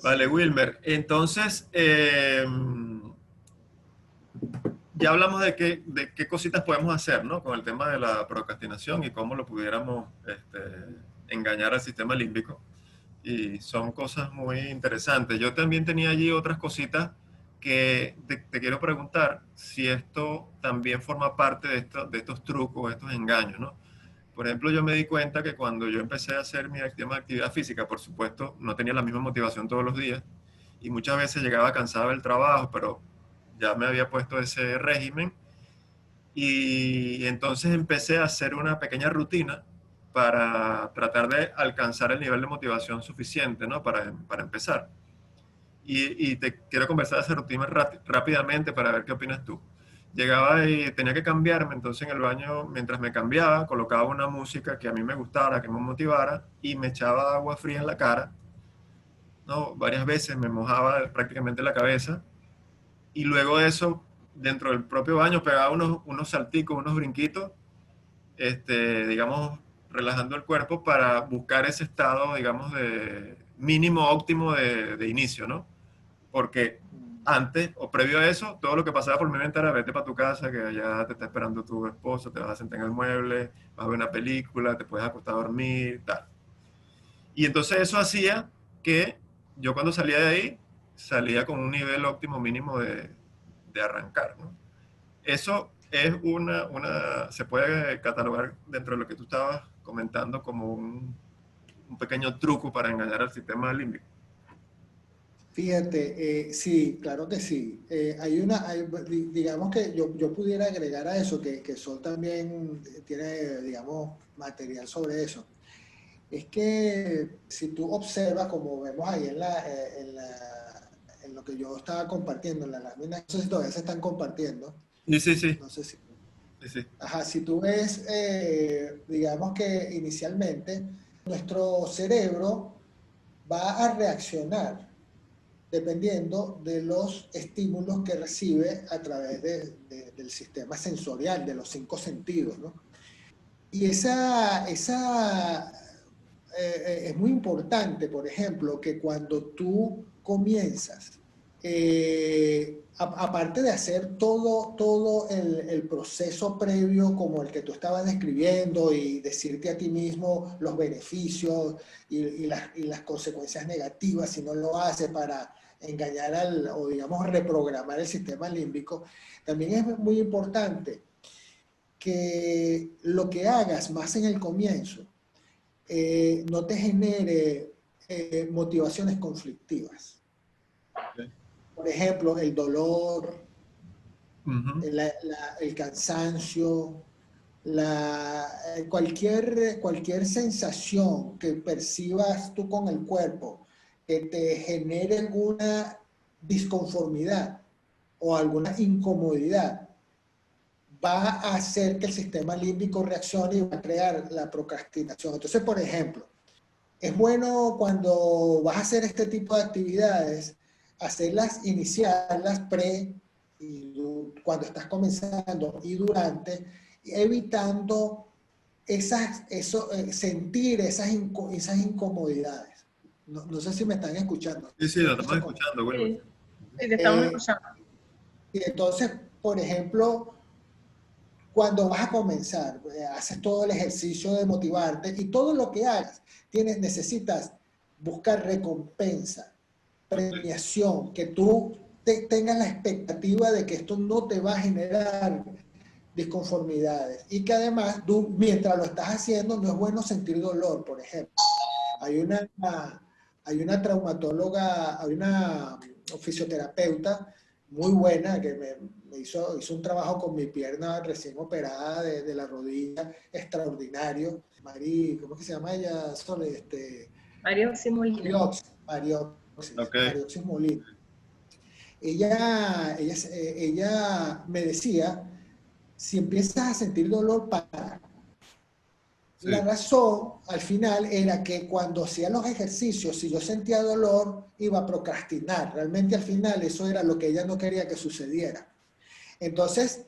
Vale, Wilmer. Entonces, ya hablamos de qué cositas podemos hacer, ¿no? Con el tema de la procrastinación y cómo lo pudiéramos engañar al sistema límbico. Y son cosas muy interesantes. Yo también tenía allí otras cositas que te quiero preguntar si esto también forma parte de estos trucos, estos engaños, ¿no? Por ejemplo, yo me di cuenta que cuando yo empecé a hacer mi tema de actividad física, por supuesto, no tenía la misma motivación todos los días y muchas veces llegaba cansado del trabajo, pero ya me había puesto ese régimen y entonces empecé a hacer una pequeña rutina para tratar de alcanzar el nivel de motivación suficiente, ¿no? Para empezar. Y te quiero conversar de esa rutina rápidamente para ver qué opinas tú. Llegaba y tenía que cambiarme, entonces en el baño, mientras me cambiaba, colocaba una música que a mí me gustara, que me motivara, y me echaba agua fría en la cara, ¿no? Varias veces me mojaba prácticamente la cabeza, y luego de eso, dentro del propio baño, pegaba unos salticos, unos brinquitos, digamos, relajando el cuerpo para buscar ese estado, digamos, de mínimo óptimo de inicio, ¿no? Porque antes o previo a eso, todo lo que pasaba por mi mente era vete para tu casa, que allá te está esperando tu esposo, te vas a sentar en el mueble, vas a ver una película, te puedes acostar a dormir, tal. Y entonces eso hacía que yo cuando salía de ahí, salía con un nivel óptimo mínimo de arrancar, ¿no? Eso es se puede catalogar dentro de lo que tú estabas comentando como un pequeño truco para engañar al sistema límbico. Fíjate, sí, claro que sí. Digamos que yo pudiera agregar a eso, que Sol también tiene, digamos, material sobre eso. Es que si tú observas, como vemos ahí en lo que yo estaba compartiendo, en la lámina, no sé si todavía se están compartiendo, Sí, sí, sí. no sé si... Sí, sí. Ajá, si tú ves, digamos que inicialmente nuestro cerebro va a reaccionar dependiendo de los estímulos que recibe a través del sistema sensorial, de los 5 sentidos, ¿no? Y es muy importante, por ejemplo, que cuando tú comienzas, aparte de hacer todo el proceso previo como el que tú estabas describiendo y decirte a ti mismo los beneficios y las consecuencias negativas si no lo haces para engañar o digamos reprogramar el sistema límbico, también es muy importante que lo que hagas más en el comienzo no te genere motivaciones conflictivas. Okay. Por ejemplo, el dolor, Uh-huh. el cansancio, cualquier sensación que percibas tú con el cuerpo que te genere alguna disconformidad o alguna incomodidad, va a hacer que el sistema límbico reaccione y va a crear la procrastinación. Entonces, por ejemplo, es bueno cuando vas a hacer este tipo de actividades, hacerlas, iniciarlas y cuando estás comenzando y durante, evitando sentir esas incomodidades. No sé si me están escuchando. Sí, sí, lo estamos escuchando, Wilmer. Sí, sí, te estamos escuchando. Y entonces, por ejemplo, cuando vas a comenzar, haces todo el ejercicio de motivarte y todo lo que hagas, necesitas buscar recompensa, premiación, que tú tengas la expectativa de que esto no te va a generar disconformidades y que además tú, mientras lo estás haciendo, no es bueno sentir dolor, por ejemplo. Hay una traumatóloga, hay una fisioterapeuta muy buena que me hizo un trabajo con mi pierna recién operada de la rodilla, extraordinario. ¿Cómo es que se llama ella? Marioxi Molina. Marioxis Molina. Ella me decía, si empiezas a sentir dolor, para. Sí. La razón al final era que cuando hacía los ejercicios, si yo sentía dolor, iba a procrastinar. Realmente al final eso era lo que ella no quería que sucediera. Entonces,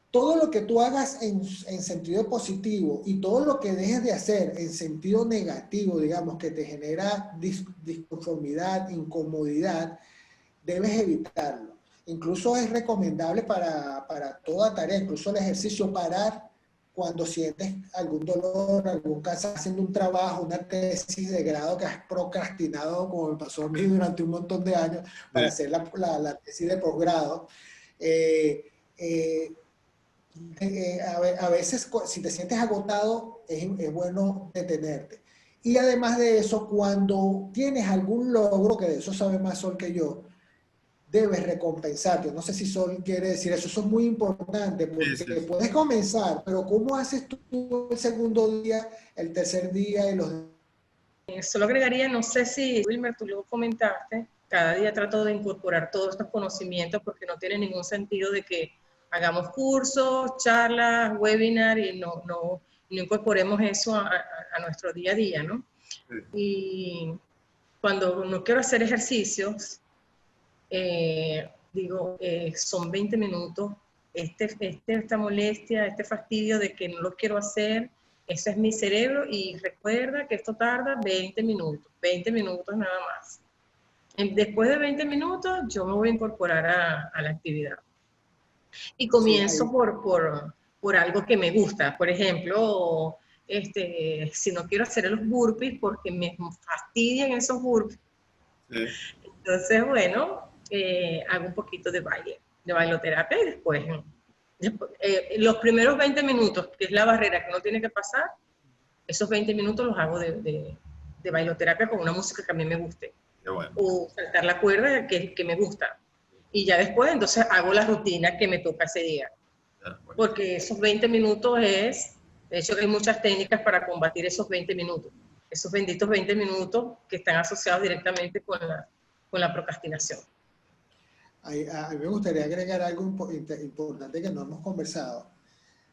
todo lo que tú hagas en sentido positivo y todo lo que dejes de hacer en sentido negativo, digamos, que te genera disconformidad, incomodidad, debes evitarlo. Incluso es recomendable para toda tarea, incluso el ejercicio, parar cuando sientes algún dolor, algún cansancio, haciendo un trabajo, una tesis de grado que has procrastinado, como me pasó a mí durante un montón de años, para hacer la tesis de posgrado. A veces, si te sientes agotado, es bueno detenerte. Y además de eso, cuando tienes algún logro, que de eso sabe más Sol que yo, debes recompensarte. No sé si Sol quiere decir eso. Eso es muy importante porque Sí. puedes comenzar, pero ¿cómo haces tú el segundo día, el tercer día y los... Solo agregaría, no sé si, Wilmer, tú lo comentaste, cada día trato de incorporar todos estos conocimientos porque no tiene ningún sentido de que hagamos cursos, charlas, webinars y no incorporemos eso a nuestro día a día, ¿no? Sí. Y cuando no quiero hacer ejercicios, digo, son 20 minutos, esta molestia, este fastidio de que no lo quiero hacer, ese es mi cerebro y recuerda que esto tarda 20 minutos nada más. Después de 20 minutos yo me voy a incorporar a la actividad. Y comienzo Sí, por algo que me gusta. Por ejemplo, si no quiero hacer los burpees porque me fastidian esos burpees, Sí. entonces, bueno, hago un poquito de baile, de bailoterapia y después los primeros 20 minutos, que es la barrera que no tiene que pasar, esos 20 minutos los hago de bailoterapia con una música que a mí me guste. Qué bueno. O saltar la cuerda que me gusta. Y ya después, entonces, hago la rutina que me toca ese día. Ya, bueno. Porque esos 20 minutos de hecho, hay muchas técnicas para combatir esos 20 minutos. Esos benditos 20 minutos que están asociados directamente con la procrastinación. a mí me gustaría agregar algo importante que no hemos conversado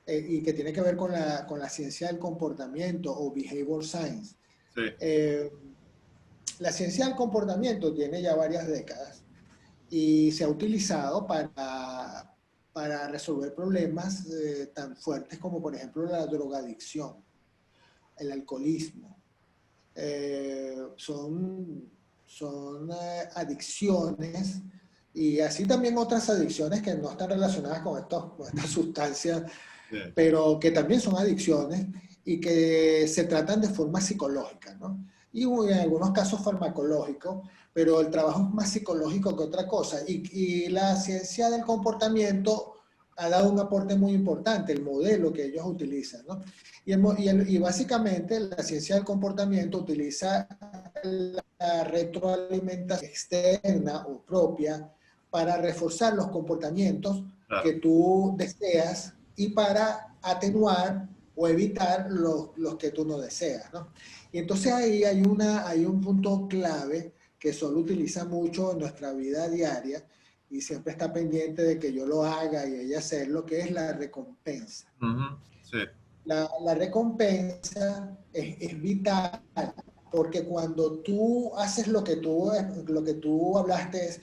y que tiene que ver con la ciencia del comportamiento o behavior science. Sí. La ciencia del comportamiento tiene ya varias décadas y se ha utilizado para resolver problemas tan fuertes como, por ejemplo, la drogadicción, el alcoholismo. Son adicciones y así también otras adicciones que no están relacionadas con estas sustancias, pero que también son adicciones y que se tratan de forma psicológica, ¿no? Y en algunos casos farmacológicos, pero el trabajo es más psicológico que otra cosa. Y la ciencia del comportamiento ha dado un aporte muy importante, el modelo que ellos utilizan, ¿no? Y básicamente la ciencia del comportamiento utiliza la retroalimentación externa o propia para reforzar los comportamientos que tú deseas y para atenuar o evitar los que tú no deseas, ¿no? Y entonces ahí hay un punto clave que Sol utiliza mucho en nuestra vida diaria y siempre está pendiente de que yo lo haga y ella hacerlo, que es la recompensa. Sí. La recompensa es vital, porque cuando tú haces lo que tú hablaste,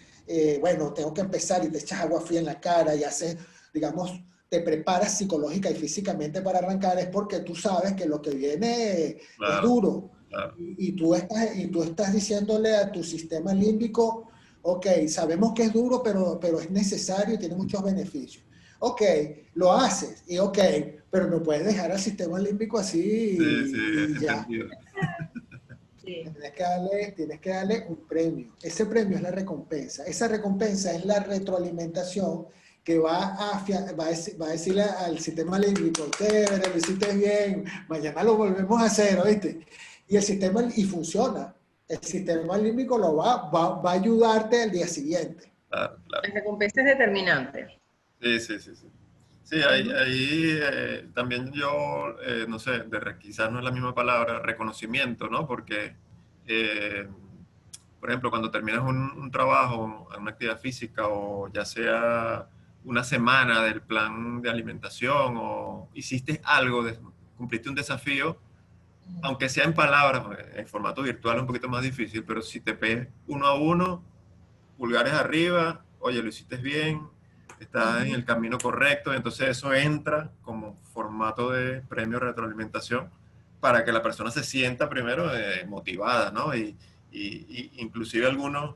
bueno, tengo que empezar y te echas agua fría en la cara y haces, digamos, te preparas psicológica y físicamente para arrancar, es porque tú sabes que lo que viene es duro. Claro. Y tú estás diciéndole a tu sistema límbico, ok, sabemos que es duro, pero es necesario y tiene muchos beneficios. Ok, lo haces y ok, pero no puedes dejar al sistema límbico así y ya. Sí. Tienes que darle un premio. Ese premio es la recompensa. Esa recompensa es la retroalimentación que va a decirle al sistema límbico, lo hiciste bien, mañana lo volvemos a hacer, ¿oíste? Y el sistema, y funciona. El sistema límbico va a ayudarte al día siguiente. Claro. La recompensa es determinante. Sí. Sí, ahí también yo, no sé, quizás no es la misma palabra, reconocimiento, ¿no? Porque, por ejemplo, cuando terminas un trabajo, una actividad física, o ya sea una semana del plan de alimentación, o hiciste algo, cumpliste un desafío, aunque sea en palabras, en formato virtual es un poquito más difícil, pero si te ves uno a uno, pulgares arriba, oye, lo hiciste bien, estás en el camino correcto, y entonces eso entra como formato de premio retroalimentación para que la persona se sienta primero motivada, ¿no? Y inclusive algunos,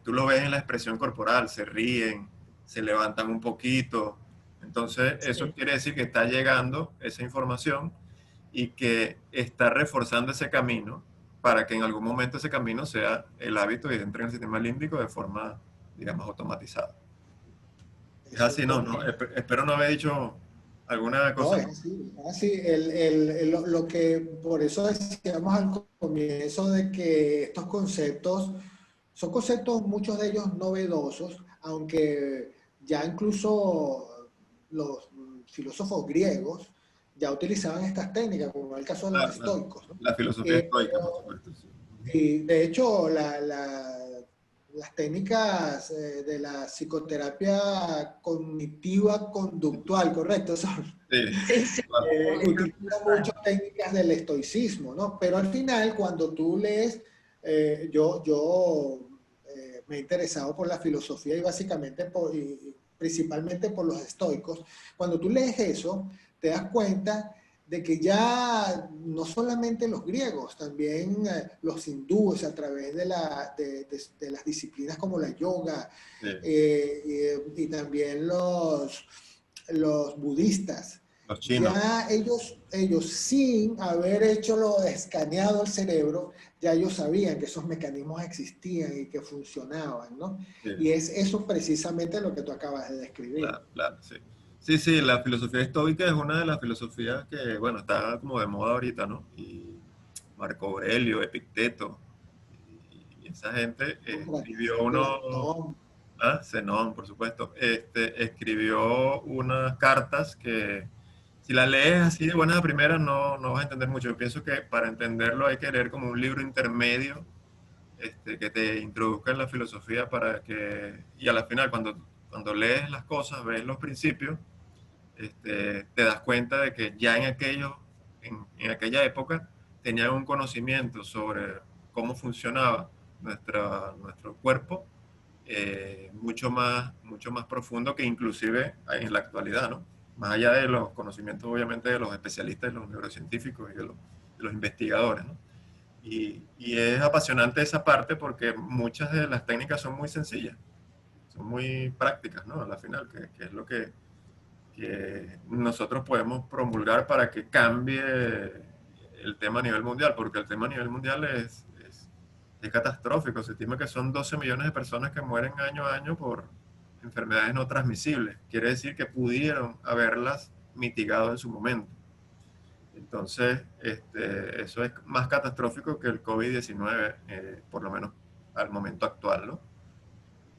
tú lo ves en la expresión corporal, se ríen, se levantan un poquito, entonces eso Sí. quiere decir que está llegando esa información y que está reforzando ese camino para que en algún momento ese camino sea el hábito y entre en el sistema límbico de forma, digamos, automatizada. Es Eso es así, no, no, correcto. espero no haber dicho alguna No, cosa. es así, es así. Lo que, por eso decíamos al comienzo de que estos conceptos son conceptos, muchos de ellos novedosos, aunque ya incluso los filósofos griegos ya utilizaban estas técnicas, como en el caso de los La, la- estoicos, ¿no? la filosofía estoica, por Pero supuesto. Sí. y de hecho, las técnicas de la psicoterapia cognitiva conductual, ¿correcto? Sí, Sí, sí. Utiliza mucho técnicas del estoicismo, ¿no? Pero al final, cuando tú lees, yo me he interesado por la filosofía y básicamente y principalmente por los estoicos. Cuando tú lees eso, te das cuenta de que ya no solamente los griegos, también los hindúes a través de las disciplinas como la yoga sí. y también los budistas, Los chinos. ya ellos sin haber hecho lo escaneado el cerebro, ya ellos sabían que esos mecanismos existían y que funcionaban, ¿no? Sí, Y es eso precisamente lo que tú acabas de describir. claro, claro, sí. Sí, sí, la filosofía estoica es una de las filosofías que, bueno, está como de moda ahorita, ¿no? Y Marco Aurelio, Epicteto, y esa gente Sócrates, escribió unos, Platón. Zenón, por supuesto, escribió unas cartas que si las lees así de buenas a primeras no vas a entender mucho. Yo pienso que para entenderlo hay que leer como un libro intermedio que te introduzca en la filosofía para que, y a la final cuando lees las cosas, ves los principios, te das cuenta de que ya en aquella época tenían un conocimiento sobre cómo funcionaba nuestro cuerpo mucho más profundo que inclusive en la actualidad, ¿no? Más allá de los conocimientos, obviamente, de los especialistas, de los neurocientíficos y de los investigadores, ¿no? Y es apasionante esa parte porque muchas de las técnicas son muy sencillas, son muy prácticas, ¿no? A la final, que es lo que nosotros podemos promulgar para que cambie el tema a nivel mundial, porque el tema a nivel mundial es catastrófico. Se estima que son 12 millones de personas que mueren año a año por enfermedades no transmisibles. Quiere decir que pudieron haberlas mitigado en su momento. Entonces, eso es más catastrófico que el COVID-19, por lo menos al momento actual, ¿no?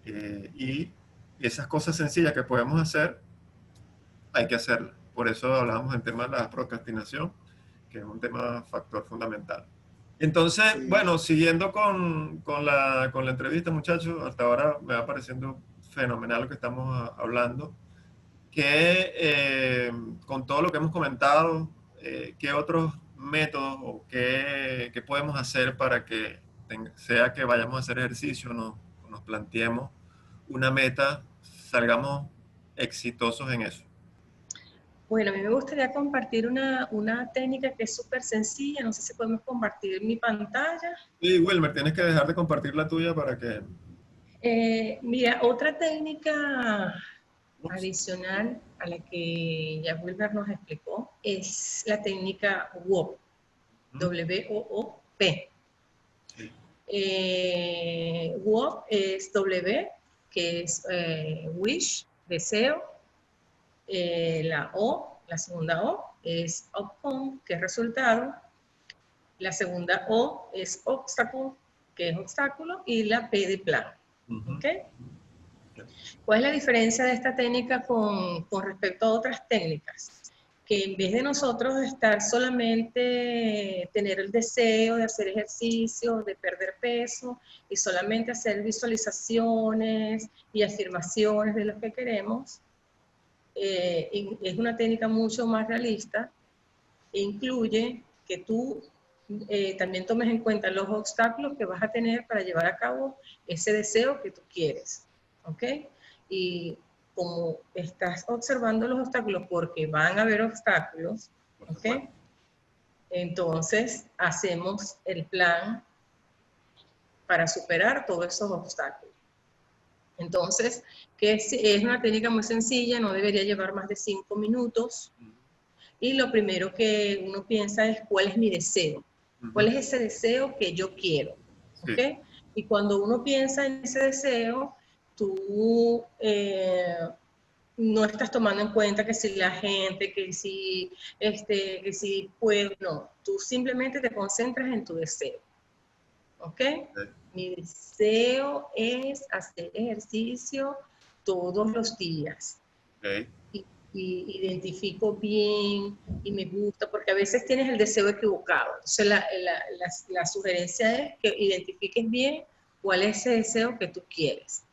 Y esas cosas sencillas que podemos hacer, hay que hacerlas. Por eso hablábamos del tema de la procrastinación, que es un tema factor fundamental. Entonces, Sí, bueno, siguiendo con la entrevista, muchachos, hasta ahora me va pareciendo fenomenal lo que estamos hablando. Que con todo lo que hemos comentado, ¿qué otros métodos o qué podemos hacer para que sea que vayamos a hacer ejercicio, nos planteemos una meta, salgamos exitosos en eso? Bueno, a mí me gustaría compartir una técnica que es súper sencilla. No sé si podemos compartir mi pantalla. Y Wilmer, tienes que dejar de compartir la tuya para que... Mira, otra técnica Ups. adicional a la que ya Wilber nos explicó es la técnica WOP, W-O-O-P. Sí. WOP es W, que es wish, deseo. La O, la segunda O, es outcome, que es resultado. La segunda O es obstacle, que es obstáculo. Y la P de plan. Uh-huh. ¿Ok? ¿Cuál es la diferencia de esta técnica con respecto a otras técnicas? Que en vez de nosotros estar solamente tener el deseo de hacer ejercicio, de perder peso y solamente hacer visualizaciones y afirmaciones de lo que queremos, es una técnica mucho más realista e incluye que tú también tomes en cuenta los obstáculos que vas a tener para llevar a cabo ese deseo que tú quieres. ¿Ok? Y como estás observando los obstáculos, porque van a haber obstáculos, ¿ok? Entonces hacemos el plan para superar todos esos obstáculos. Entonces, que es una técnica muy sencilla, no debería llevar más de 5 minutos. Y lo primero que uno piensa es cuál es mi deseo, cuál es ese deseo que yo quiero, ¿ok? Sí. Y cuando uno piensa en ese deseo, tú no estás tomando en cuenta que si la gente, que si puedo, no. Tú simplemente te concentras en tu deseo, ¿ok? Mi deseo es hacer ejercicio todos los días. Okay. Y identifico bien y me gusta, porque a veces tienes el deseo equivocado. Entonces la sugerencia es que identifiques bien cuál es ese deseo que tú quieres.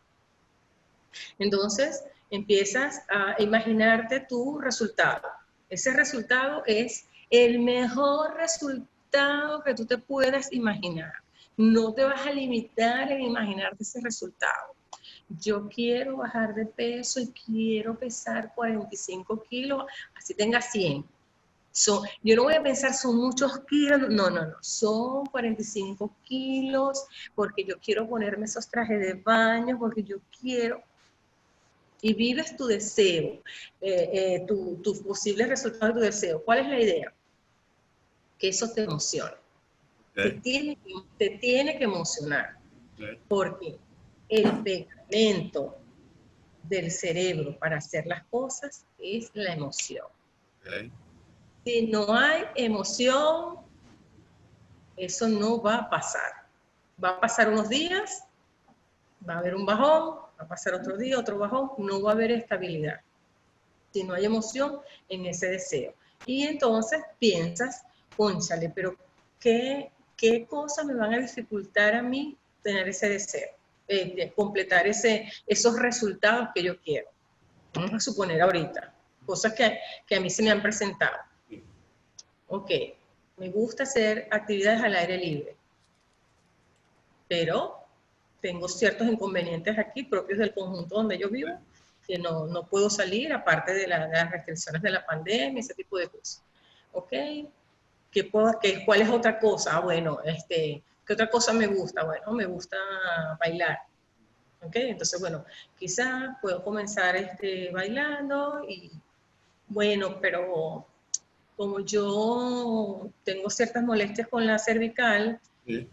Entonces empiezas a imaginarte tu resultado. Ese resultado es el mejor resultado que tú te puedas imaginar. No te vas a limitar en imaginarte ese resultado. Yo quiero bajar de peso y quiero pesar 45 kilos, así tenga 100. Yo no voy a pensar son muchos kilos, no, son 45 kilos porque yo quiero ponerme esos trajes de baño, porque yo quiero. Y vives tu deseo, tus posibles resultados de tu deseo. ¿Cuál es la idea? Que eso te emocione. Okay. Te tiene que emocionar. Okay. Porque el pegamento del cerebro para hacer las cosas es la emoción. Okay. Si no hay emoción, eso no va a pasar. Va a pasar unos días, va a haber un bajón, va a pasar otro día, otro bajón, no va a haber estabilidad. Si no hay emoción en ese deseo. Y entonces piensas, cónchale, pero ¿qué cosas me van a dificultar a mí tener ese deseo? Completar esos resultados que yo quiero. Vamos a suponer ahorita, cosas que a mí se me han presentado. Ok, me gusta hacer actividades al aire libre, pero tengo ciertos inconvenientes aquí propios del conjunto donde yo vivo, que no puedo salir, aparte de las restricciones de la pandemia, ese tipo de cosas. Ok, ¿cuál es otra cosa? Bueno, ¿qué otra cosa me gusta? Bueno, me gusta bailar. ¿Ok? Entonces, bueno, quizás puedo comenzar bailando y, bueno, pero como yo tengo ciertas molestias con la cervical, sí.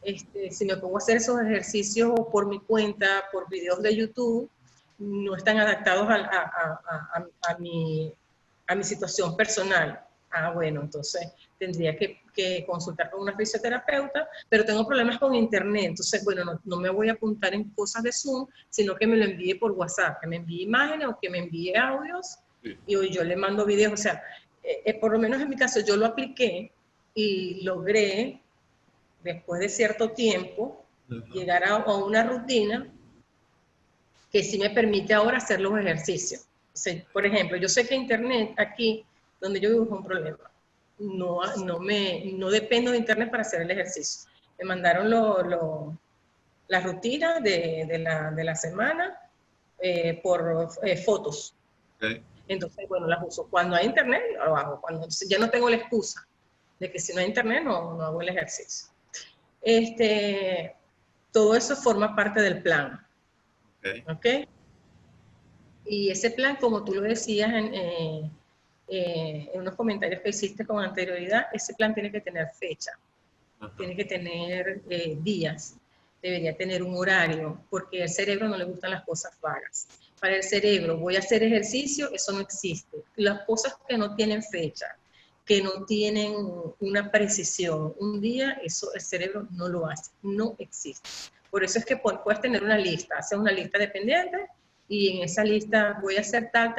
Si me pongo a hacer esos ejercicios por mi cuenta, por videos de YouTube, no están adaptados a mi situación personal. Ah, bueno, entonces tendría que consultar con una fisioterapeuta, pero tengo problemas con internet, entonces, bueno, no me voy a apuntar en cosas de Zoom, sino que me lo envíe por WhatsApp, que me envíe imágenes o que me envíe audios, sí. Y hoy yo le mando videos, o sea, por lo menos en mi caso yo lo apliqué y logré, después de cierto tiempo, llegar a una rutina que sí me permite ahora hacer los ejercicios. O sea, por ejemplo, yo sé que internet aquí, donde yo vivo, es un problema. No dependo de internet para hacer el ejercicio. Me mandaron las rutinas de la semana por fotos. Okay. Entonces, bueno, las uso. Cuando hay internet, lo hago. Ya no tengo la excusa de que si no hay internet, no hago el ejercicio. Todo eso forma parte del plan. Okay. ¿Okay? Y ese plan, como tú lo decías en unos comentarios que hiciste con anterioridad, ese plan tiene que tener fecha, tiene que tener días, debería tener un horario, porque al cerebro no le gustan las cosas vagas. Para el cerebro, voy a hacer ejercicio, eso no existe. Las cosas que no tienen fecha, que no tienen una precisión, un día, eso el cerebro no lo hace, no existe. Por eso es que puedes tener una lista, haces una lista de pendientes y en esa lista voy a hacer tal.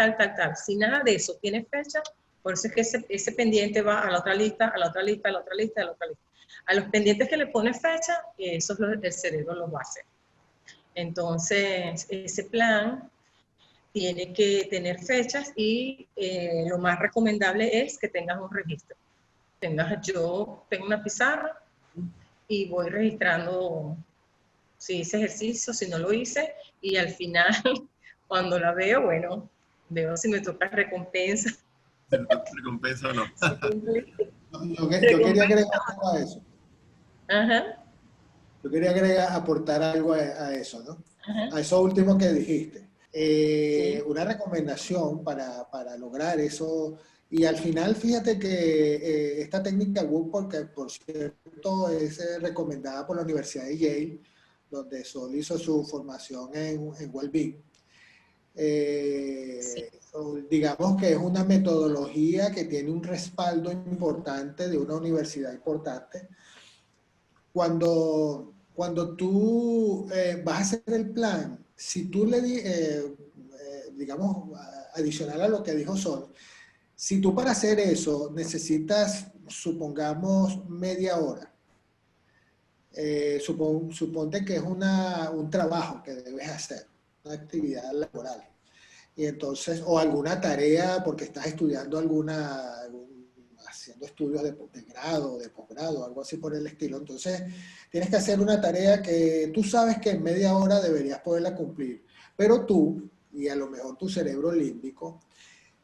Si nada de eso tiene fecha, por eso es que ese pendiente va a la otra lista, a la otra lista, a la otra lista, a la otra lista. A los pendientes que le pone fecha, eso el cerebro lo va a hacer. Entonces, ese plan tiene que tener fechas y lo más recomendable es que tengas un registro. Yo tengo una pizarra y voy registrando si hice ejercicio, si no lo hice, y al final, cuando la veo, bueno, Veo si me toca recompensa. ¿Recompensa o no? Si cumple. Yo quería agregar algo a eso. Ajá, Yo quería agregar, aportar algo a eso, ¿no? ajá, A eso último que dijiste. sí, Una recomendación para lograr eso. Y al final, fíjate que esta técnica WOOC, porque por cierto es recomendada por la Universidad de Yale, donde Sol hizo su formación en Wellbeing. sí, Digamos que es una metodología que tiene un respaldo importante de una universidad importante. Cuando tú vas a hacer el plan, si tú digamos, adicional a lo que dijo Sol, si tú para hacer eso necesitas, supongamos, media hora, suponte que es un trabajo que debes hacer, una actividad laboral, y entonces, o alguna tarea porque estás estudiando haciendo estudios de grado, de posgrado, algo así por el estilo. Entonces, tienes que hacer una tarea que tú sabes que en media hora deberías poderla cumplir, pero tú, y a lo mejor tu cerebro límbico,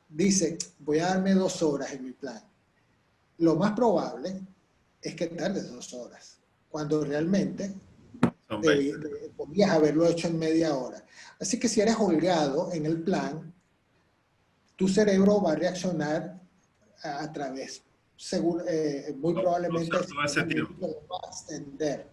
dice, voy a darme 2 horas en mi plan. Lo más probable es que tardes 2 horas, cuando realmente Son 20. podías haberlo hecho en media hora. Así que si eres holgado en el plan, tu cerebro va a reaccionar a través, muy probablemente, Usar todo ese seguramente tiempo. lo va a extender.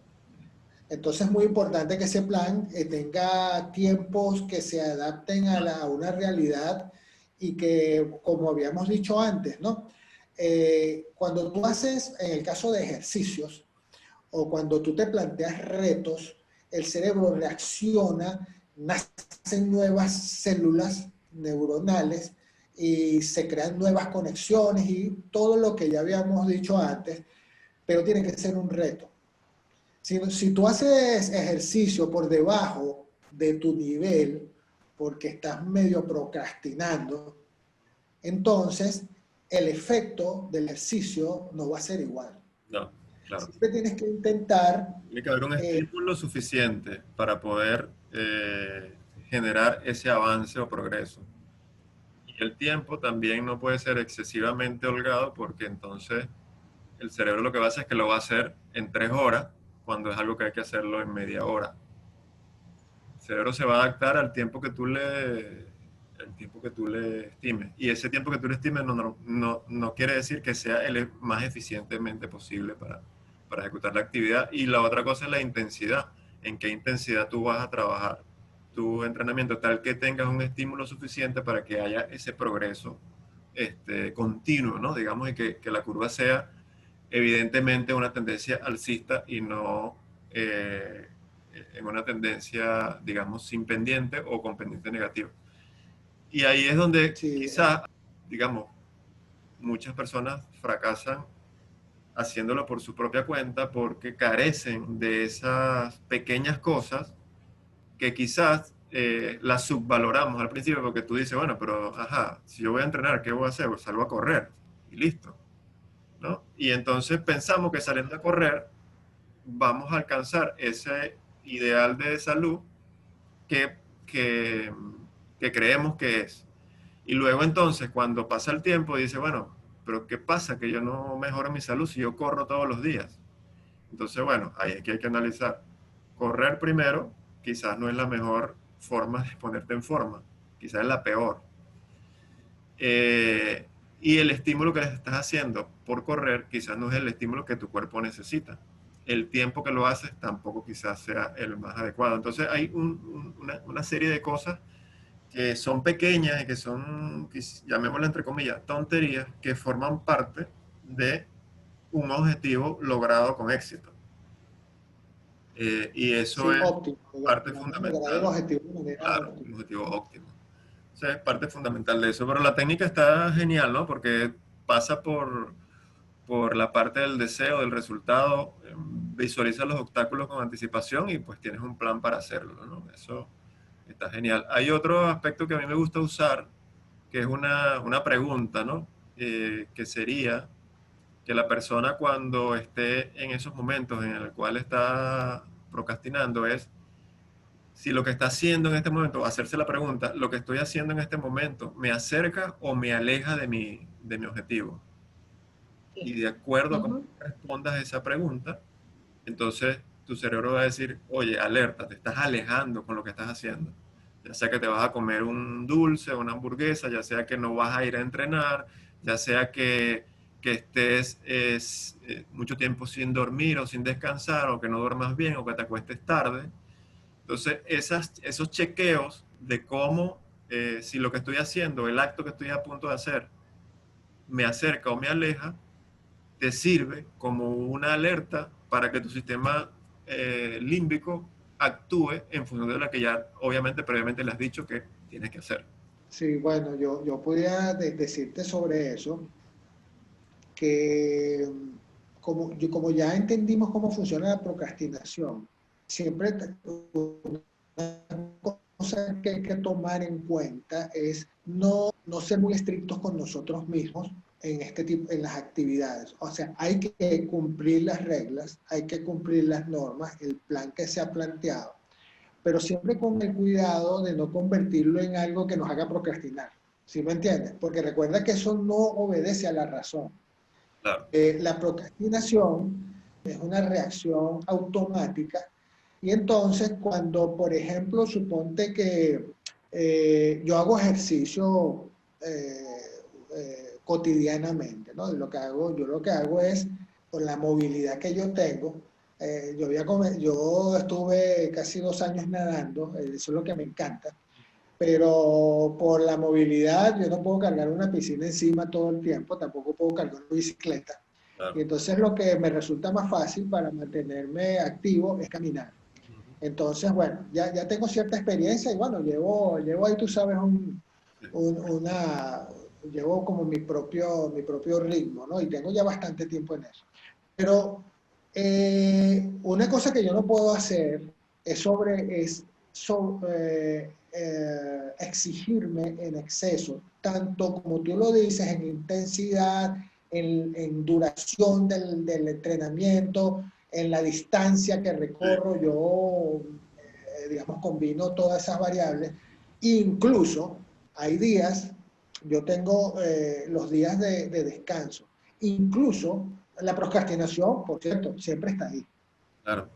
Entonces es muy importante que ese plan tenga tiempos que se adapten a una realidad y que, como habíamos dicho antes, ¿no? Cuando tú haces, en el caso de ejercicios, o cuando tú te planteas retos, el cerebro reacciona, nacen nuevas células neuronales y se crean nuevas conexiones y todo lo que ya habíamos dicho antes, pero tiene que ser un reto. Si tú haces ejercicio por debajo de tu nivel, porque estás medio procrastinando, entonces el efecto del ejercicio no va a ser igual. No, claro. Siempre tienes que intentar Tiene que haber un eh, estímulo suficiente para poder generar ese avance o progreso. Y el tiempo también no puede ser excesivamente holgado porque entonces el cerebro lo que va a hacer es que lo va a hacer en 3 horas cuando es algo que hay que hacerlo en media hora. El cerebro se va a adaptar al tiempo que el tiempo que tú le estimes. Y ese tiempo que tú le estimes no quiere decir que sea el más eficientemente posible para ejecutar la actividad. Y la otra cosa es la intensidad. ¿En qué intensidad tú vas a trabajar tu entrenamiento? Tal que tengas un estímulo suficiente para que haya ese progreso continuo, ¿no? Digamos, y que la curva sea evidentemente una tendencia alcista y no en una tendencia, digamos, sin pendiente o con pendiente negativo. Y ahí es donde sí, quizás, digamos, muchas personas fracasan haciéndolo por su propia cuenta porque carecen de esas pequeñas cosas que quizás las subvaloramos al principio porque tú dices, bueno, pero ajá, si yo voy a entrenar, ¿qué voy a hacer? Pues salgo a correr y listo, ¿no? Y entonces pensamos que saliendo a correr vamos a alcanzar ese ideal de salud que, que, que creemos que es. Y luego entonces, cuando pasa el tiempo, dice, bueno, pero ¿qué pasa? Que yo no mejoro mi salud si yo corro todos los días. Entonces, bueno, ahí es que hay que analizar. Correr primero quizás no es la mejor forma de ponerte en forma, quizás es la peor. Eh, y el estímulo que estás haciendo por correr quizás no es el estímulo que tu cuerpo necesita. El tiempo que lo haces tampoco quizás sea el más adecuado. Entonces hay una serie de cosas que son pequeñas y que son, llamémoslo entre comillas, tonterías que forman parte de un objetivo logrado con éxito. Y eso sí, es óptimo. parte Vamos a lograr el fundamental, objetivo de manera claro, óptima. un objetivo óptimo. O sea, es parte fundamental de eso. Pero la técnica está genial, ¿no? Porque pasa por la parte del deseo, del resultado, visualiza los obstáculos con anticipación y pues tienes un plan para hacerlo, ¿no? Eso está genial. Hay otro aspecto que a mí me gusta usar, que es una pregunta, ¿no? Que sería que la persona cuando esté en esos momentos en el cual está procrastinando es si lo que está haciendo en este momento, hacerse la pregunta, lo que estoy haciendo en este momento, ¿me acerca o me aleja de mi objetivo? Sí. Y de acuerdo a cómo Ujú. respondas a esa pregunta, entonces tu cerebro va a decir, oye, alerta, te estás alejando con lo que estás haciendo. Ya sea que te vas a comer un dulce o una hamburguesa, ya sea que no vas a ir a entrenar, ya sea que estés mucho tiempo sin dormir o sin descansar, o que no duermas bien, o que te acuestes tarde. Entonces, esos chequeos de cómo, si lo que estoy haciendo, el acto que estoy a punto de hacer, me acerca o me aleja, te sirve como una alerta para que tu sistema límbico actúe en función de lo que ya obviamente previamente le has dicho que tienes que hacer. Sí, bueno, yo podría decirte sobre eso, que como ya entendimos cómo funciona la procrastinación, siempre una cosa que hay que tomar en cuenta es no ser muy estrictos con nosotros mismos en este tipo, en las actividades. O sea, hay que cumplir las reglas, hay que cumplir las normas, el plan que se ha planteado, pero siempre con el cuidado de no convertirlo en algo que nos haga procrastinar. ¿Sí me entiendes? Porque recuerda que eso no obedece a la razón. Claro. La procrastinación es una reacción automática y entonces cuando, por ejemplo, suponte que yo hago ejercicio cotidianamente, ¿no? Yo lo que hago es, por la movilidad que yo tengo, yo estuve casi 2 años nadando, eso es lo que me encanta, pero por la movilidad yo no puedo cargar una piscina encima todo el tiempo, tampoco puedo cargar una bicicleta. Y Claro. entonces lo que me resulta más fácil para mantenerme activo es caminar. Entonces, bueno, ya tengo cierta experiencia y bueno, llevo ahí, tú sabes, Sí. una, llevo como mi propio ritmo, ¿no? Y tengo ya bastante tiempo en eso. Pero una cosa que yo no puedo hacer es exigirme en exceso, tanto como tú lo dices, en intensidad, en duración del entrenamiento, en la distancia que Sí. recorro. Yo, digamos, combino todas esas variables. Incluso hay días, yo tengo los días de descanso. Incluso la procrastinación, por cierto, siempre está ahí. Claro.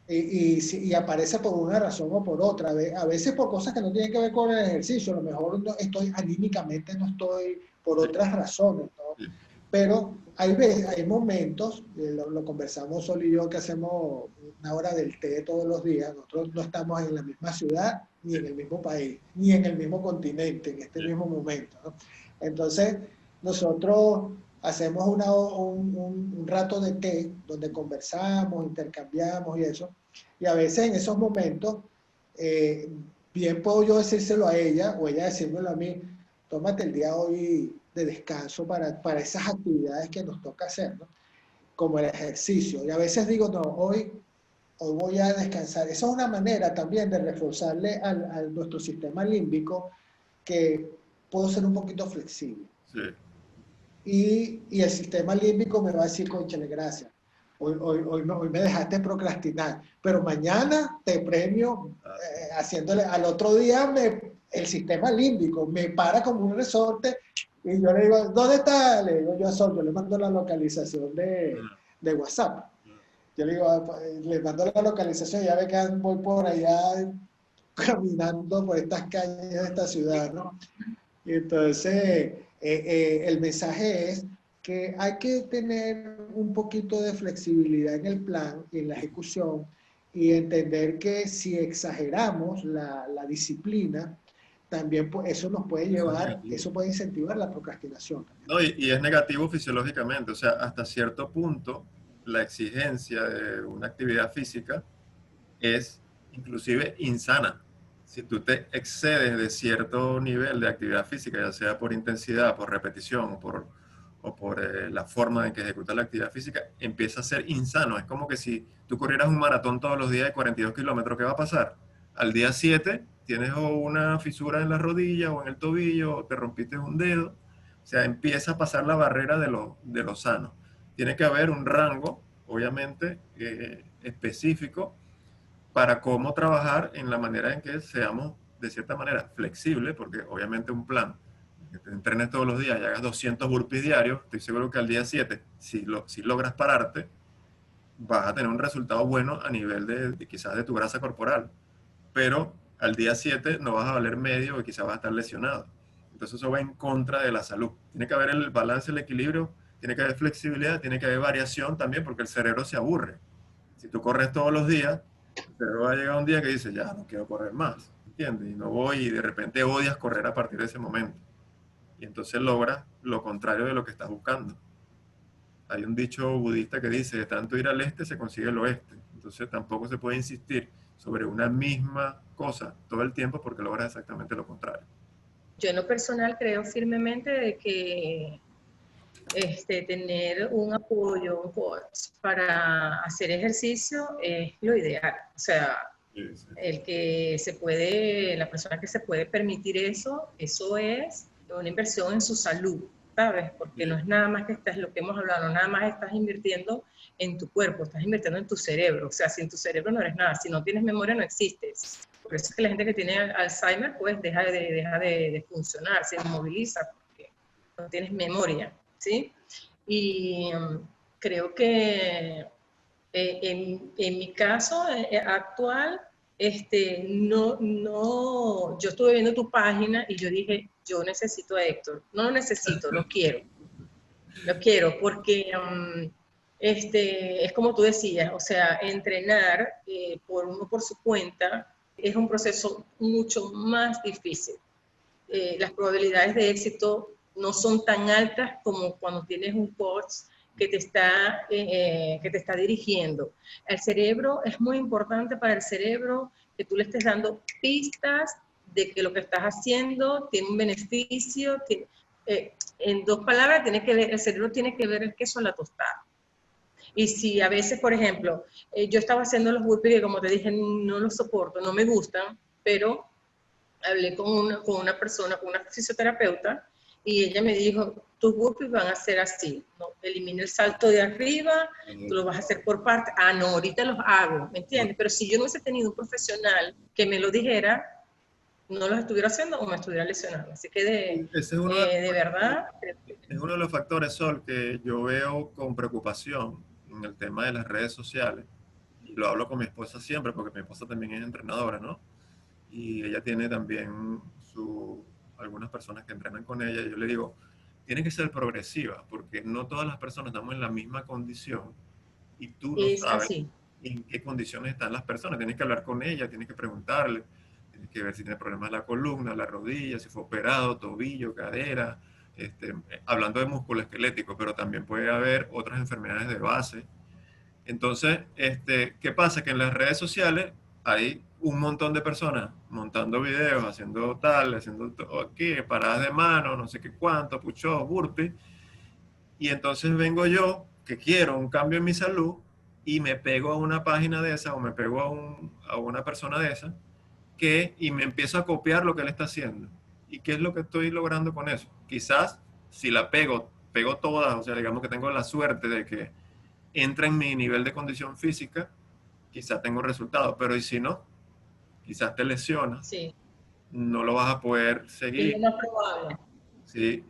Y aparece por una razón o por otra. A veces por cosas que no tienen que ver con el ejercicio. A lo mejor no estoy anímicamente, no estoy por Sí. otras razones, ¿no? Sí. Pero hay momentos, lo conversamos Sol y yo, que hacemos una hora del té todos los días. Nosotros no estamos en la misma ciudad, ni Sí. en el mismo país, ni en el mismo continente en este Sí. mismo momento, ¿no? Entonces, nosotros hacemos un rato de té donde conversamos, intercambiamos y eso. Y a veces en esos momentos, eh, bien puedo yo decírselo a ella o ella decírmelo a mí, tómate el día hoy de descanso para esas actividades que nos toca hacer, ¿no? Como el ejercicio. Y a veces digo, no, hoy voy a descansar. Esa es una manera también de reforzarle a nuestro sistema límbico que puedo ser un poquito flexible. Sí. Y el sistema límbico me va a decir, conchale, gracias. Hoy me dejaste procrastinar, pero mañana te premio Ah, haciéndole, al otro día el sistema límbico me para como un resorte y yo le digo, ¿dónde está? Le digo yo a Sol, yo le mando la localización ah, de WhatsApp. ah. Yo le digo, le mando la localización y ya ve que voy por allá caminando por estas calles de esta ciudad, ¿no? Y entonces, el mensaje es que hay que tener un poquito de flexibilidad en el plan y en la ejecución y entender que si exageramos la disciplina, también eso nos puede Eso es llevar, negativo. eso puede incentivar la procrastinación también. No, y es negativo fisiológicamente, o sea, hasta cierto punto la exigencia de una actividad física es inclusive insana. Si tú te excedes de cierto nivel de actividad física, ya sea por intensidad, por repetición o por la forma en que ejecutas la actividad física, empieza a ser insano. Es como que si tú corrieras un maratón todos los días de 42 kilómetros, ¿qué va a pasar? Al día 7 tienes o una fisura en la rodilla o en el tobillo o te rompiste un dedo. O sea, empieza a pasar la barrera de lo sano. Tiene que haber un rango, obviamente, específico para cómo trabajar en la manera en que seamos, de cierta manera, flexibles, porque obviamente un plan, que te entrenes todos los días y hagas 200 burpees diarios, estoy seguro que al día 7, si logras pararte, vas a tener un resultado bueno a nivel de quizás de tu grasa corporal, pero al día 7 no vas a valer medio y quizás vas a estar lesionado. Entonces eso va en contra de la salud. Tiene que haber el balance, el equilibrio, tiene que haber flexibilidad, tiene que haber variación también, porque el cerebro se aburre. Si tú corres todos los días, el cerebro va a llegar un día que dice, ya no quiero correr más, ¿entiendes? Y no voy, y de repente odias correr a partir de ese momento. Y entonces logras lo contrario de lo que estás buscando. Hay un dicho budista que dice, de tanto ir al este se consigue el oeste. Entonces tampoco se puede insistir sobre una misma cosa todo el tiempo porque logras exactamente lo contrario. Yo en lo personal creo firmemente de que tener un apoyo, un coach para hacer ejercicio es lo ideal. O sea, Sí, sí. la persona que se puede permitir eso es una inversión en su salud, ¿sabes? Porque Sí. no es nada más que lo que hemos hablado, no nada más estás invirtiendo en tu cuerpo, estás invirtiendo en tu cerebro. O sea, sin tu cerebro no eres nada. Si no tienes memoria, no existes. Por eso es que la gente que tiene Alzheimer, pues deja de funcionar, se inmoviliza porque no tienes memoria, ¿sí? Y creo que en mi caso actual, yo estuve viendo tu página y yo dije, yo necesito a Héctor. No lo necesito, lo quiero porque es como tú decías, o sea, entrenar por su cuenta es un proceso mucho más difícil. Las probabilidades de éxito no son tan altas como cuando tienes un coach que te está dirigiendo. El cerebro es muy importante para el cerebro que tú le estés dando pistas de que lo que estás haciendo tiene un beneficio. En dos palabras, el cerebro tiene que ver el queso en la tostada. Y si a veces, por ejemplo, yo estaba haciendo los burpees que, como te dije, no los soporto, no me gustan, pero hablé con una persona, con una fisioterapeuta, y ella me dijo, tus burpees van a ser así, ¿no? Elimina el salto de arriba, tú lo vas a hacer por parte. Ah, no, ahorita los hago, ¿me entiendes? Pero si yo no hubiese tenido un profesional que me lo dijera, no los estuviera haciendo o me estuviera lesionando. Así que Ese de verdad... es uno de los factores, Sol, que yo veo con preocupación en el tema de las redes sociales. Y lo hablo con mi esposa siempre, porque mi esposa también es entrenadora, ¿no? Y ella tiene también algunas personas que entrenan con ella. Y yo le digo, tiene que ser progresiva, porque no todas las personas estamos en la misma condición y tú no Es sabes así. en qué condiciones están las personas. Tienes que hablar con ella, tienes que preguntarle, tienes que ver si tiene problemas de la columna, la rodilla, si fue operado, tobillo, cadera, hablando de músculo esquelético, pero también puede haber otras enfermedades de base. Entonces, ¿qué pasa? Que en las redes sociales hay un montón de personas montando videos, haciendo tal, haciendo aquí, paradas de mano, no sé qué cuánto, push-up, burpee, y entonces vengo yo, que quiero un cambio en mi salud, y me pego a una página de esa, o me pego a una persona de esa, y me empiezo a copiar lo que él está haciendo. ¿Y qué es lo que estoy logrando con eso? Quizás si la pego todas, o sea, digamos que tengo la suerte de que entra en mi nivel de condición física, quizás tengo resultados, pero ¿y si no? Quizás te lesionas, Sí, no lo vas a poder es lo seguir, más probable. ¿sí?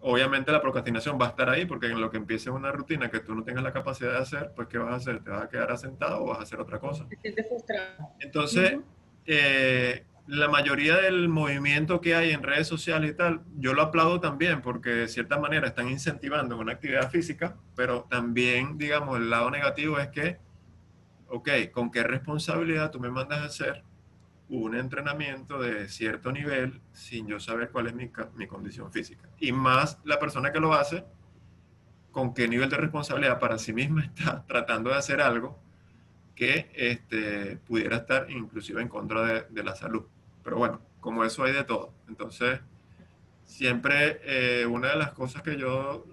Obviamente la procrastinación va a estar ahí porque en lo que empieces una rutina que tú no tengas la capacidad de hacer, pues ¿qué vas a hacer? ¿Te vas a quedar asentado o vas a hacer otra cosa? Te sientes frustrado. Entonces, Uh-huh. la mayoría del movimiento que hay en redes sociales y tal, yo lo aplaudo también porque de cierta manera están incentivando una actividad física, pero también, digamos, el lado negativo es que, ok, ¿con qué responsabilidad tú me mandas a hacer un entrenamiento de cierto nivel sin yo saber cuál es mi condición física? Y más la persona que lo hace, con qué nivel de responsabilidad para sí misma está tratando de hacer algo que pudiera estar inclusive en contra de la salud. Pero bueno, como eso hay de todo. Entonces, siempre una de las cosas que yo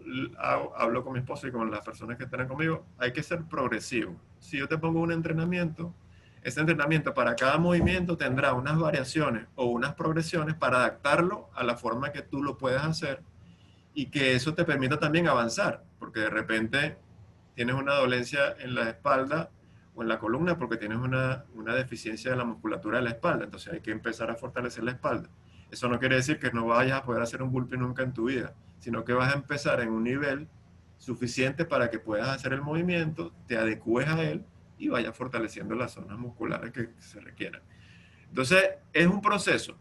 hablo con mi esposa y con las personas que están conmigo, hay que ser progresivo. Si yo te pongo un entrenamiento, ese entrenamiento para cada movimiento tendrá unas variaciones o unas progresiones para adaptarlo a la forma que tú lo puedas hacer y que eso te permita también avanzar, porque de repente tienes una dolencia en la espalda o en la columna porque tienes una deficiencia de la musculatura de la espalda, entonces hay que empezar a fortalecer la espalda. Eso no quiere decir que no vayas a poder hacer un burpee nunca en tu vida, sino que vas a empezar en un nivel suficiente para que puedas hacer el movimiento, te adecues a él y vayas fortaleciendo las zonas musculares que se requieran. Entonces, es un proceso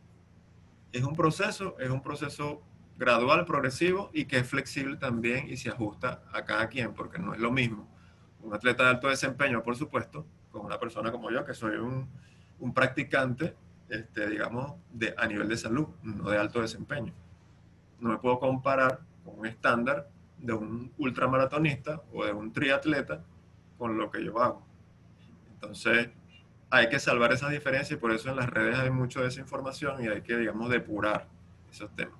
gradual, progresivo y que es flexible también y se ajusta a cada quien, porque no es lo mismo un atleta de alto desempeño, por supuesto, con una persona como yo, que soy un practicante, digamos, a nivel de salud, no de alto desempeño. No me puedo comparar con un estándar de un ultramaratonista o de un triatleta con lo que yo hago. Entonces, hay que salvar esas diferencias y por eso en las redes hay mucho de esa información y hay que, digamos, depurar esos temas.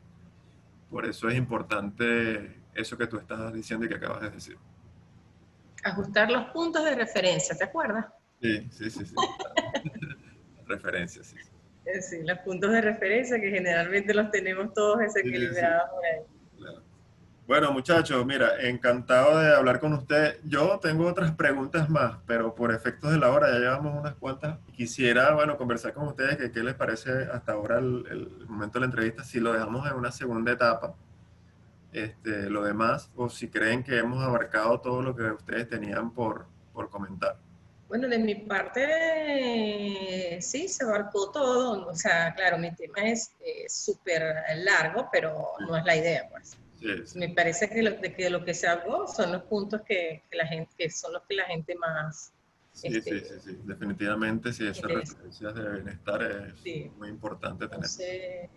Por eso es importante eso que tú estás diciendo y que acabas de decir. Ajustar los puntos de referencia, ¿te acuerdas? Sí, sí, sí, sí. Referencias, sí. Sí, los puntos de referencia que generalmente los tenemos todos desequilibrados por ahí. Claro. Bueno, muchachos, mira, encantado de hablar con ustedes. Yo tengo otras preguntas más, pero por efectos de la hora ya llevamos unas cuantas. Quisiera, bueno, conversar con ustedes que qué les parece hasta ahora el momento de la entrevista, si lo dejamos en una segunda etapa, lo demás, o si creen que hemos abarcado todo lo que ustedes tenían por comentar. Bueno, de mi parte, sí, se abarcó todo. O sea, claro, mi tema es súper largo, pero Sí, no es la idea, pues. sí, sí. Me parece que lo que se habló son los puntos que la gente, que son los que la gente más Sí, sí, sí, sí. Definitivamente, sí, esas interesa. referencias de bienestar es Sí. muy importante tener. Entonces,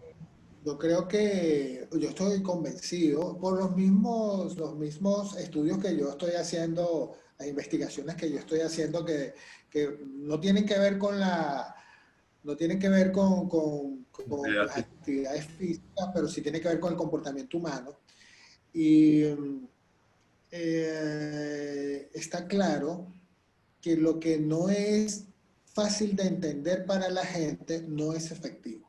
Yo creo que yo estoy convencido por los mismos estudios que yo estoy haciendo, las investigaciones que yo estoy haciendo que no tienen que ver con no tienen que ver con las Sí, actividades físicas, pero sí tienen que ver con el comportamiento humano. Y está claro que lo que no es fácil de entender para la gente no es efectivo.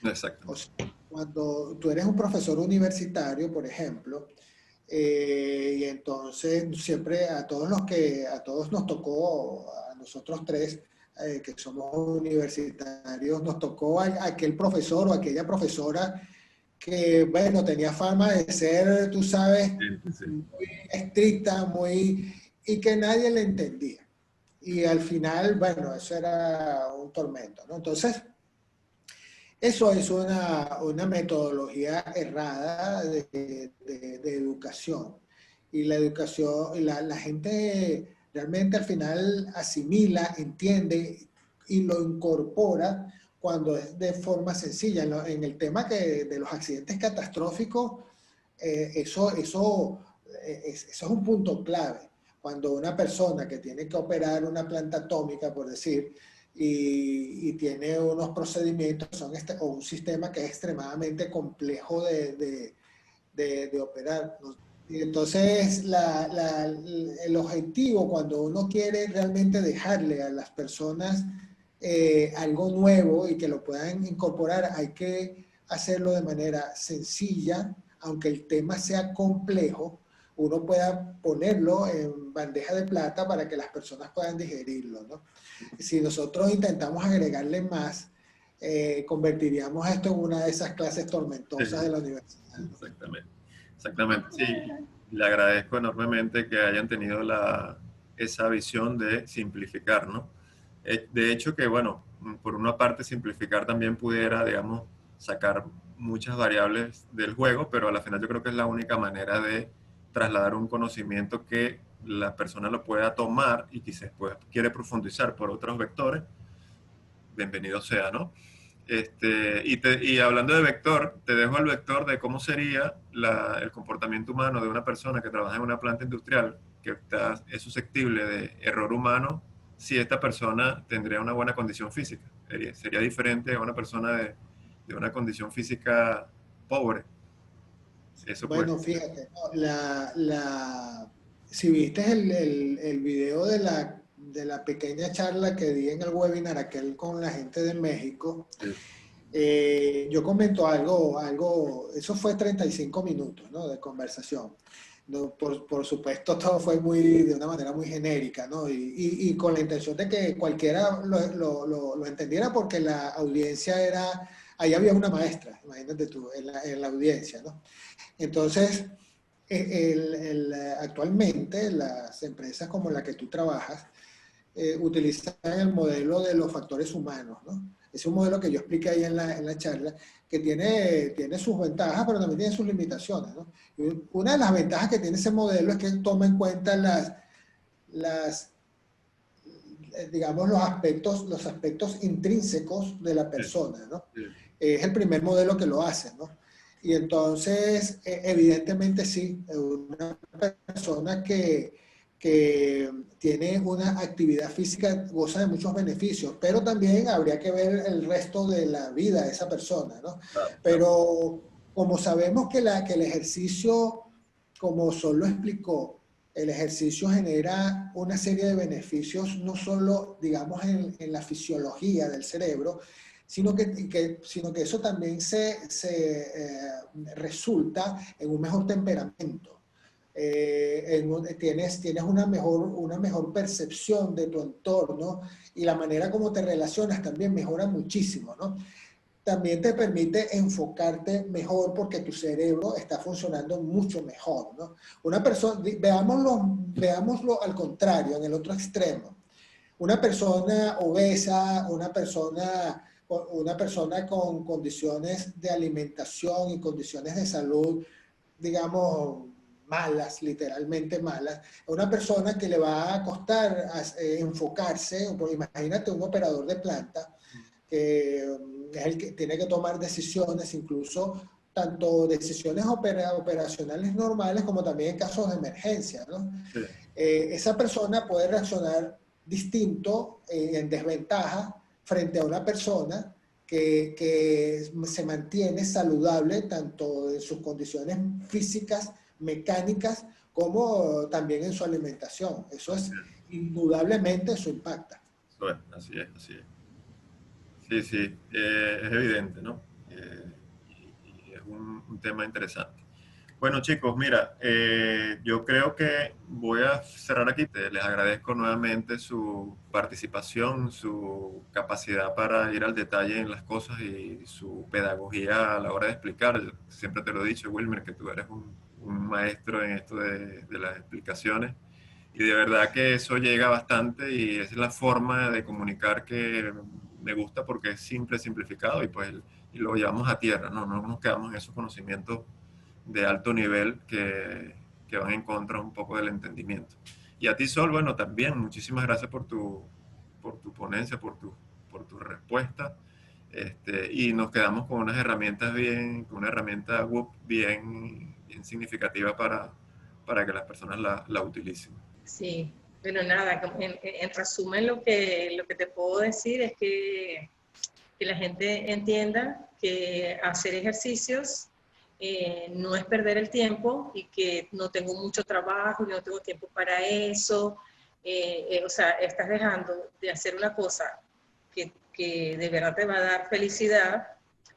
O exactamente. sea, cuando tú eres un profesor universitario, por ejemplo, y entonces siempre a todos nos tocó, a nosotros tres, que somos universitarios, nos tocó aquel profesor o aquella profesora que, bueno, tenía fama de ser, tú sabes, Sí, sí. muy estricta, y que nadie le entendía. Y al final, bueno, eso era un tormento, ¿no? Entonces, eso es una metodología errada de educación. Y la educación, la gente realmente al final asimila, entiende y lo incorpora cuando es de forma sencilla. En el tema de los accidentes catastróficos, eso es un punto clave. Cuando una persona que tiene que operar una planta atómica, por decir, y tiene unos procedimientos o un sistema que es extremadamente complejo de operar, ¿no? Y entonces, el objetivo cuando uno quiere realmente dejarle a las personas algo nuevo y que lo puedan incorporar, hay que hacerlo de manera sencilla, aunque el tema sea complejo, uno pueda ponerlo en bandeja de plata para que las personas puedan digerirlo, ¿no? Si nosotros intentamos agregarle más, convertiríamos esto en una de esas clases tormentosas de la universidad, ¿no? Exactamente. Exactamente, sí. Le agradezco enormemente que hayan tenido esa visión de simplificar, ¿no? De hecho que, bueno, por una parte simplificar también pudiera, digamos, sacar muchas variables del juego, pero a la final yo creo que es la única manera de trasladar un conocimiento que la persona lo pueda tomar y quizás después quiere profundizar por otros vectores, bienvenido sea, ¿no? Y hablando de vector, te dejo el vector de cómo sería el comportamiento humano de una persona que trabaja en una planta industrial que es susceptible de error humano si esta persona tendría una buena condición física. Sería diferente a una persona de una condición física pobre. Eso puede Bueno, ser. fíjate, ¿no? Si viste el video de la pequeña charla que di en el webinar aquel con la gente de México, Sí, yo comento algo, eso fue 35 minutos, ¿no?, de conversación. No, por supuesto, todo fue de una manera muy genérica, ¿no? Y con la intención de que cualquiera lo entendiera, porque la audiencia era, ahí había una maestra, imagínate tú, en la audiencia, ¿no? Entonces, actualmente las empresas como la que tú trabajas utilizan el modelo de los factores humanos, ¿no? Es un modelo que yo expliqué ahí en la charla, que tiene sus ventajas, pero también tiene sus limitaciones, ¿no? Y una de las ventajas que tiene ese modelo es que toma en cuenta digamos, los aspectos intrínsecos de la Sí, persona, ¿no? sí, Es el primer modelo que lo hace, ¿no? Y entonces, evidentemente sí, una persona que tiene una actividad física goza de muchos beneficios, pero también habría que ver el resto de la vida de esa persona, ¿no? claro, claro. Pero como sabemos que el ejercicio, como Sol lo explicó, el ejercicio genera una serie de beneficios, no solo, digamos, en la fisiología del cerebro, sino que eso también resulta en un mejor temperamento. Tienes una mejor percepción de tu entorno, y la manera como te relacionas también mejora muchísimo, ¿no? También te permite enfocarte mejor, porque tu cerebro está funcionando mucho mejor, ¿no? Una persona, veámoslo al contrario, en el otro extremo. Una persona obesa, una persona con condiciones de alimentación y condiciones de salud, digamos, malas, literalmente malas, una persona que le va a costar enfocarse. Imagínate un operador de planta que es el que tiene que tomar decisiones, incluso tanto decisiones operacionales normales como también en casos de emergencia, ¿no? Sí, Esa persona puede reaccionar distinto, en desventaja, frente a una persona que se mantiene saludable tanto en sus condiciones físicas, mecánicas, como también en su alimentación. Eso es, indudablemente, eso impacta. eso es, así es, así es. Sí, sí, es evidente, ¿no? Y es un tema interesante. Bueno, chicos, mira, yo creo que voy a cerrar aquí. Les agradezco nuevamente su participación, su capacidad para ir al detalle en las cosas y su pedagogía a la hora de explicar. Yo siempre te lo he dicho, Wilmer, que tú eres un maestro en esto de las explicaciones. Y de verdad que eso llega bastante, y es la forma de comunicar que me gusta, porque es simple, simplificado, y pues y lo llevamos a tierra, ¿no? No nos quedamos en esos conocimientos de alto nivel que van en contra un poco del entendimiento. Y a ti, Sol, bueno, también muchísimas gracias por tu ponencia, por tu respuesta. Y nos quedamos con unas herramientas con una herramienta WOOP bien significativa para que las personas la utilicen. Sí, pero nada, en resumen lo que te puedo decir es que la gente entienda que hacer ejercicios no es perder el tiempo, y que no tengo mucho trabajo, y no tengo tiempo para eso. O sea, estás dejando de hacer una cosa que de verdad te va a dar felicidad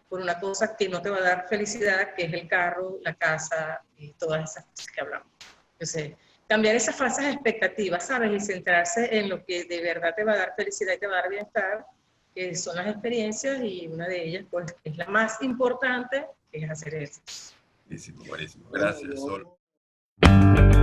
por una cosa que no te va a dar felicidad, que es el carro, la casa y todas esas cosas que hablamos. Entonces, cambiar esas falsas expectativas, ¿sabes? Y centrarse en lo que de verdad te va a dar felicidad y te va a dar bienestar, que son las experiencias, y una de ellas, pues, es la más importante, que es hacer ejercicio. Buenísimo, buenísimo. Bueno, Gracias, Sol. yo